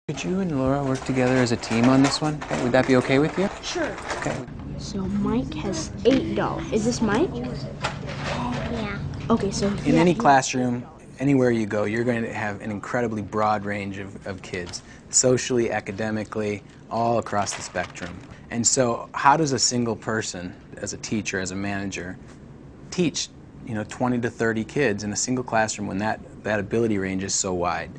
Could you and Laura work together as a team on this one? Okay, would that be okay with you? Sure. Okay. So Mike has $8. Is this Mike? Yeah. Okay, so In any classroom, anywhere you go, you're going to have an incredibly broad range of kids, socially, academically, all across the spectrum. And so how does a single person, as a teacher, as a manager, teach 20 to 30 kids in a single classroom when that ability range is so wide?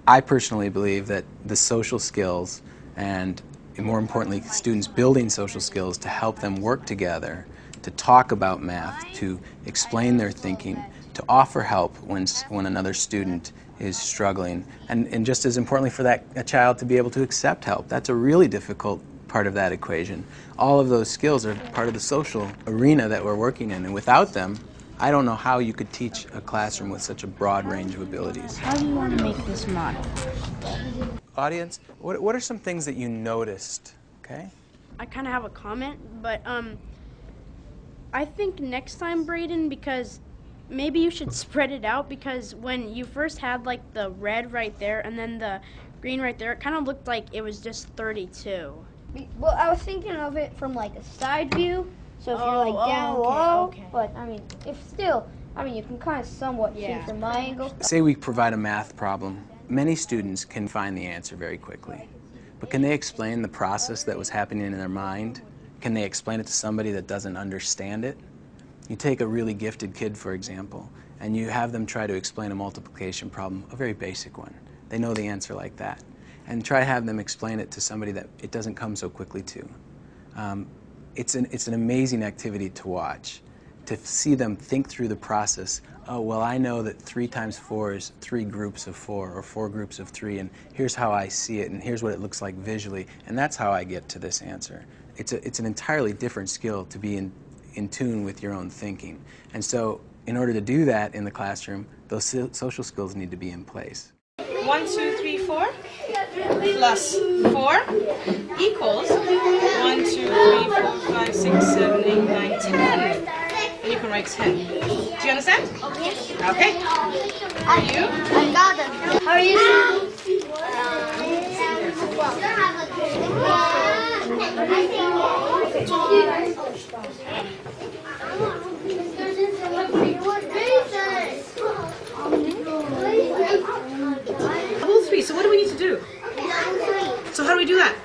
I personally believe that the social skills and, more importantly, students building social skills to help them work together, to talk about math, to explain their thinking, to offer help when another student is struggling, and just as importantly for a child to be able to accept help. That's a really difficult part of that equation. All of those skills are part of the social arena that we're working in, and without them, I don't know how you could teach a classroom with such a broad range of abilities. how do you want to make this model? Audience, what are some things that you noticed? Okay. I kind of have a comment, but I think next time, Braden, because maybe you should spread it out, because when you first had like the red right there and then the green right there, it kind of looked like it was just 32. Well, I was thinking of it from like a side view. So if you're like down low, okay. but I mean, if still, I mean, you can kind of somewhat see Yeah. from my angle. Say we provide a math problem. Many students can find the answer very quickly. But can they explain the process that was happening in their mind? Can they explain it to somebody that doesn't understand it? You take a really gifted kid, for example, and you have them try to explain a multiplication problem, a very basic one. They know the answer like that. And try to have them explain it to somebody that it doesn't come so quickly to. It's an amazing activity to watch, to see them think through the process. Oh, well, I know that 3 times 4 is 3 groups of 4 or 4 groups of 3, and here's how I see it, and here's what it looks like visually, and that's how I get to this answer. It's an entirely different skill to be in tune with your own thinking. And so in order to do that in the classroom, those social skills need to be in place. 1, 2, 3, 4 plus 4 equals 1, 2, 3, 4, 5, 6, 7, 8, 9, 10. And you can write 10. Do you understand? Yes. Okay. Are you? I got it. How are you? Double 3. So what do we need to do? So how do we do that?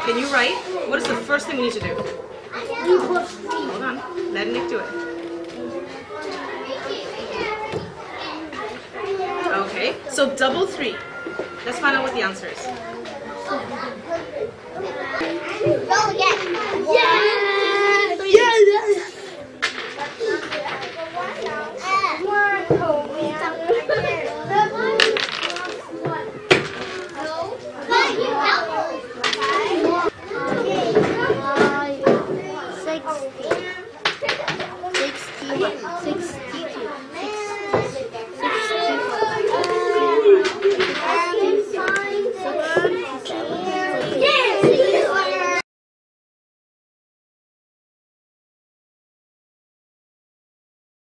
Can you write? What is the first thing we need to do? Hold on. Let Nick do it. Okay. So double 3. Let's find out what the answer is. Go again. Yes! Yes! Six.